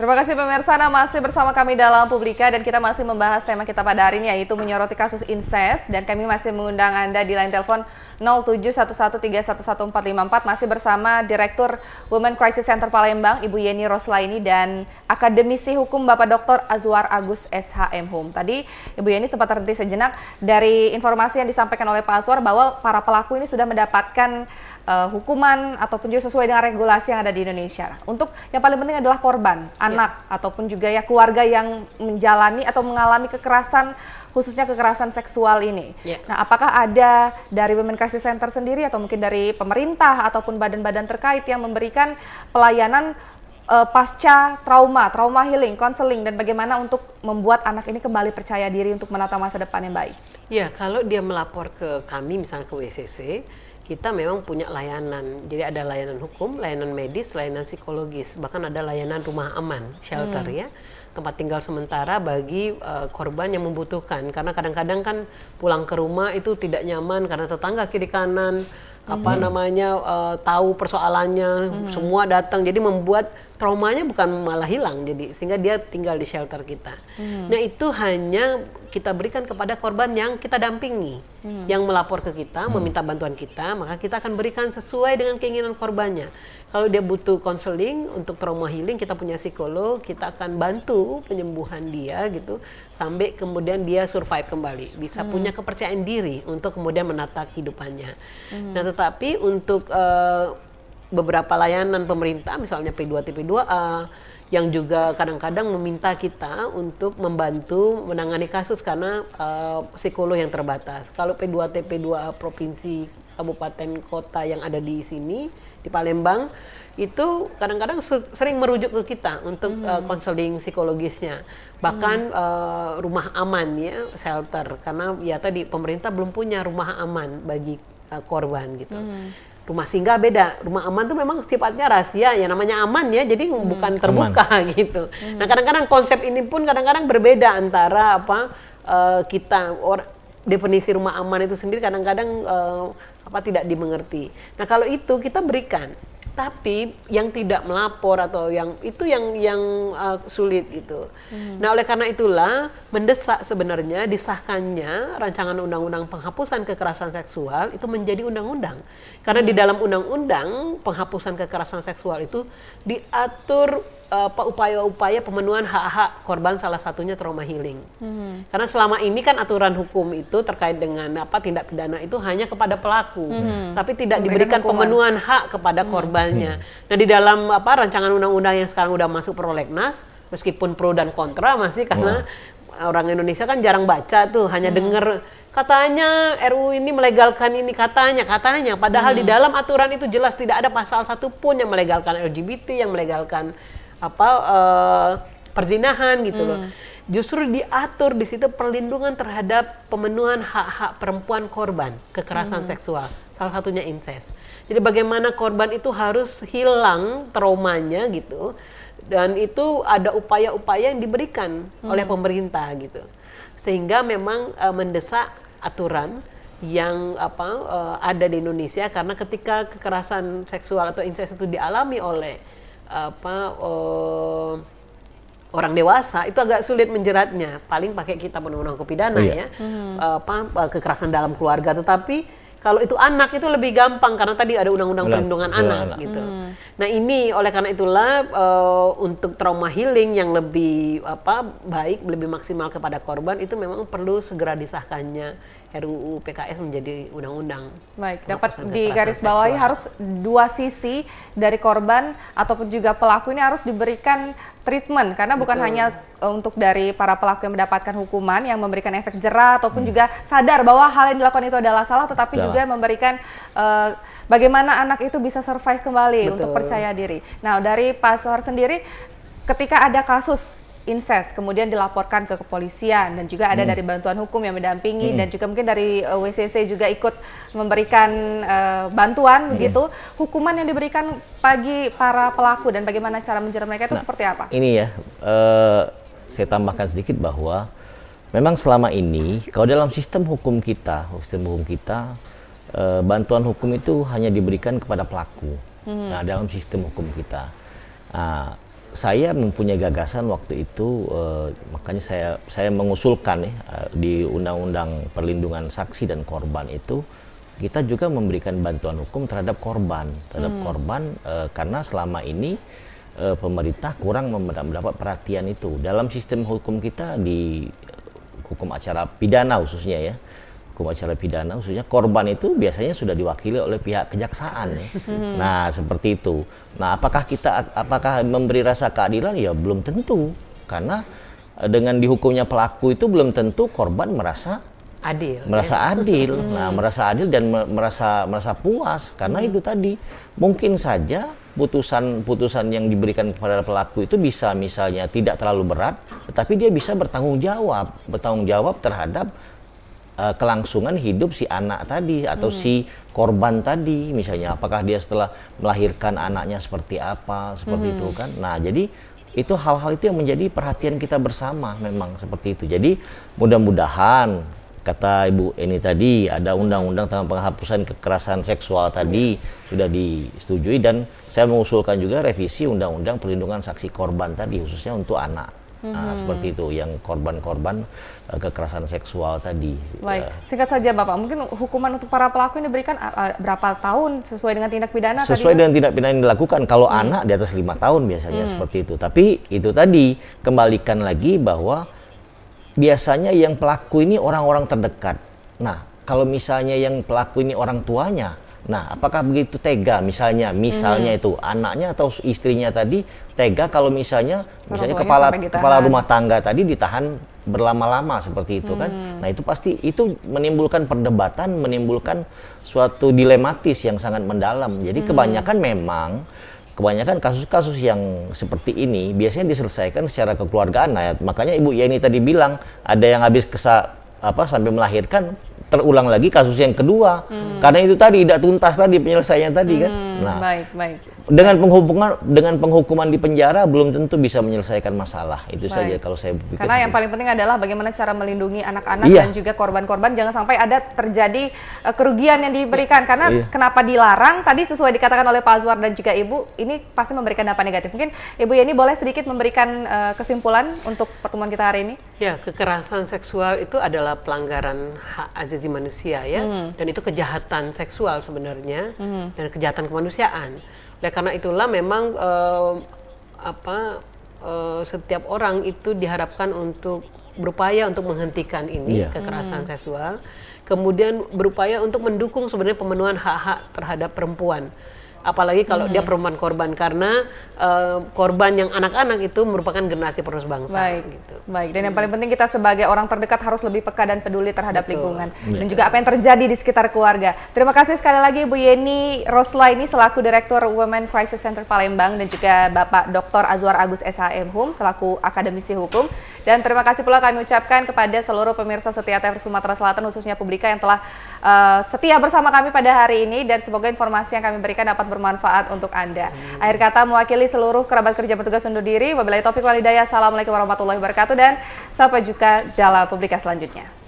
Terima kasih pemirsa, masih bersama kami dalam Publika dan kita masih membahas tema kita pada hari ini yaitu menyoroti kasus incest dan kami masih mengundang Anda di line telepon 0711311454 masih bersama Direktur Women Crisis Center Palembang Ibu Yeni Roslaini dan Akademisi Hukum Bapak Dr. Azwar Agus SHM. Tadi Ibu Yeni sempat terhenti sejenak dari informasi yang disampaikan oleh Pak Azwar bahwa para pelaku ini sudah mendapatkan hukuman ataupun juga sesuai dengan regulasi yang ada di Indonesia. Untuk yang paling penting adalah korban, anak ataupun juga ya keluarga yang menjalani atau mengalami kekerasan, khususnya kekerasan seksual ini. Nah, apakah ada dari Women Crisis Center sendiri atau mungkin dari pemerintah ataupun badan-badan terkait yang memberikan pelayanan pasca trauma healing, konseling dan bagaimana untuk membuat anak ini kembali percaya diri untuk menata masa depan yang baik? Ya, kalau dia melapor ke kami misalnya ke WCC, kita memang punya layanan. Jadi ada layanan hukum, layanan medis, layanan psikologis, bahkan ada layanan rumah aman, shelter ya, tempat tinggal sementara bagi korban yang membutuhkan. Karena kadang-kadang kan pulang ke rumah itu tidak nyaman karena tetangga kiri kanan tahu persoalannya, semua datang, jadi membuat traumanya bukan malah hilang, jadi sehingga dia tinggal di shelter kita. Nah, itu hanya kita berikan kepada korban yang kita dampingi, yang melapor ke kita, meminta bantuan kita, maka kita akan berikan sesuai dengan keinginan korbannya. Kalau dia butuh konseling untuk trauma healing, kita punya psikolog, kita akan bantu penyembuhan dia gitu, sampai kemudian dia survive kembali, bisa punya kepercayaan diri untuk kemudian menata kehidupannya. Nah, tetapi untuk beberapa layanan pemerintah, misalnya P2TP2A, yang juga kadang-kadang meminta kita untuk membantu menangani kasus karena psikolog yang terbatas. Kalau P2TP2A provinsi, kabupaten, kota yang ada di sini, di Palembang, itu kadang-kadang sering merujuk ke kita untuk konseling psikologisnya. Bahkan rumah aman ya, shelter, karena ya tadi pemerintah belum punya rumah aman bagi korban gitu. Rumah singgah beda, rumah aman tuh memang sifatnya rahasia, ya namanya aman ya, jadi bukan terbuka gitu. Nah, kadang-kadang konsep ini pun kadang-kadang berbeda antara definisi rumah aman itu sendiri kadang-kadang tidak dimengerti. Nah, kalau itu kita berikan, tapi yang tidak melapor atau yang sulit gitu. Nah, oleh karena itulah mendesak sebenarnya disahkannya rancangan undang-undang penghapusan kekerasan seksual itu menjadi undang-undang. Karena di dalam undang-undang penghapusan kekerasan seksual itu diatur upaya-upaya pemenuhan hak-hak korban, salah satunya trauma healing. Karena selama ini kan aturan hukum itu terkait dengan tindak pidana itu hanya kepada pelaku, tapi tidak diberikan pemenuhan hak kepada korbannya. Nah, di dalam rancangan undang-undang yang sekarang udah masuk prolegnas, meskipun pro dan kontra masih karena orang Indonesia kan jarang baca tuh, hanya dengar katanya RUU ini melegalkan ini, katanya padahal di dalam aturan itu jelas tidak ada pasal satupun yang melegalkan LGBT, yang melegalkan perzinahan gitu loh. Justru diatur di situ perlindungan terhadap pemenuhan hak-hak perempuan korban kekerasan seksual, salah satunya incest. Jadi bagaimana korban itu harus hilang traumanya gitu, dan itu ada upaya-upaya yang diberikan oleh pemerintah gitu, sehingga memang mendesak aturan yang ada di Indonesia, karena ketika kekerasan seksual atau incest itu dialami oleh orang dewasa, itu agak sulit menjeratnya, paling pakai kitab undang-undang pidana kekerasan dalam keluarga. Tetapi kalau itu anak itu lebih gampang karena tadi ada undang-undang perlindungan anak gitu. Nah, ini oleh karena itulah untuk trauma healing yang lebih baik, lebih maksimal kepada korban itu memang perlu segera disahkannya RUU PKS menjadi undang-undang. Baik, dapat digarisbawahi harus dua sisi dari korban ataupun juga pelaku ini harus diberikan treatment, karena bukan hanya untuk dari para pelaku yang mendapatkan hukuman yang memberikan efek jera ataupun juga sadar bahwa hal yang dilakukan itu adalah salah, tetapi juga memberikan bagaimana anak itu bisa survive kembali untuk percaya diri. Nah, dari Pak Sohar sendiri, ketika ada kasus incest kemudian dilaporkan ke kepolisian dan juga ada dari bantuan hukum yang mendampingi dan juga mungkin dari WCC juga ikut memberikan bantuan begitu, hukuman yang diberikan bagi para pelaku dan bagaimana cara menjerat mereka itu seperti apa? Ini ya, saya tambahkan sedikit bahwa memang selama ini kalau dalam sistem hukum kita bantuan hukum itu hanya diberikan kepada pelaku. Nah, dalam sistem hukum kita. Nah, saya mempunyai gagasan waktu itu, makanya saya mengusulkan di Undang-Undang Perlindungan Saksi dan Korban itu kita juga memberikan bantuan hukum terhadap korban, karena selama ini pemerintah kurang mendapat perhatian itu. Dalam sistem hukum kita di hukum acara pidana khususnya ya, hukum acara pidana khususnya korban itu biasanya sudah diwakili oleh pihak kejaksaan ya. Nah seperti itu. Nah apakah memberi rasa keadilan? Ya belum tentu, karena dengan dihukumnya pelaku itu belum tentu korban merasa adil. Nah merasa adil dan merasa puas, karena itu tadi mungkin saja putusan yang diberikan kepada pelaku itu bisa misalnya tidak terlalu berat, tetapi dia bisa bertanggung jawab terhadap kelangsungan hidup si anak tadi atau si korban tadi, misalnya apakah dia setelah melahirkan anaknya seperti apa, seperti itu kan. Nah jadi itu hal-hal itu yang menjadi perhatian kita bersama, memang seperti itu. Jadi mudah-mudahan kata Ibu Eni tadi ada undang-undang tentang penghapusan kekerasan seksual tadi sudah disetujui, dan saya mengusulkan juga revisi undang-undang perlindungan saksi korban tadi khususnya untuk anak. Nah, seperti itu yang korban-korban kekerasan seksual tadi. Baik, singkat saja Bapak, mungkin hukuman untuk para pelaku ini diberikan berapa tahun sesuai dengan tindak pidana? Sesuai dengan tindak pidana yang dilakukan. Kalau anak di atas 5 tahun biasanya seperti itu. Tapi itu tadi kembalikan lagi bahwa biasanya yang pelaku ini orang-orang terdekat. Nah, kalau misalnya yang pelaku ini orang tuanya, nah apakah begitu tega misalnya itu anaknya atau istrinya tadi tega kalau misalnya kepala rumah tangga tadi ditahan berlama-lama seperti itu kan. Nah itu pasti itu menimbulkan perdebatan, menimbulkan suatu dilematis yang sangat mendalam. Jadi kebanyakan kasus-kasus yang seperti ini biasanya diselesaikan secara kekeluargaan. Nah, makanya Ibu Yeni tadi bilang ada yang habis sampai melahirkan, terulang lagi kasus yang kedua, karena itu tadi tidak tuntas tadi penyelesaiannya tadi kan. Nah, baik. dengan penghukuman di penjara belum tentu bisa menyelesaikan masalah. Itu saja kalau saya pikir. Karena yang paling penting adalah bagaimana cara melindungi anak-anak dan juga korban-korban, jangan sampai ada terjadi kerugian yang diberikan. Karena kenapa dilarang tadi sesuai dikatakan oleh Pak Azwar dan juga Ibu, ini pasti memberikan dampak negatif. Mungkin Ibu Yeni boleh sedikit memberikan kesimpulan untuk pertemuan kita hari ini? Ya, kekerasan seksual itu adalah pelanggaran hak asasi manusia ya, dan itu kejahatan seksual sebenarnya, dan kejahatan kemanusiaan. Oleh karena itulah memang setiap orang itu diharapkan untuk berupaya untuk menghentikan ini kekerasan seksual, kemudian berupaya untuk mendukung sebenarnya pemenuhan hak-hak terhadap perempuan. Apalagi kalau dia perempuan korban, karena korban yang anak-anak itu merupakan generasi penerus bangsa. Baik. Dan yang paling penting kita sebagai orang terdekat harus lebih peka dan peduli terhadap lingkungan dan juga apa yang terjadi di sekitar keluarga. Terima kasih sekali lagi Bu Yeni Roslaini selaku Direktur Women Crisis Center Palembang dan juga Bapak Dr. Azwar Agus SHM selaku akademisi hukum. Dan terima kasih pula kami ucapkan kepada seluruh pemirsa setia TVRI Sumatera Selatan khususnya Publika yang telah setia bersama kami pada hari ini, dan semoga informasi yang kami berikan dapat bermanfaat untuk Anda. Akhir kata mewakili seluruh kerabat kerja bertugas undur diri. Wabillahi taufiq wal hidayah. Assalamualaikum warahmatullahi wabarakatuh dan sampai jumpa dalam Publika selanjutnya.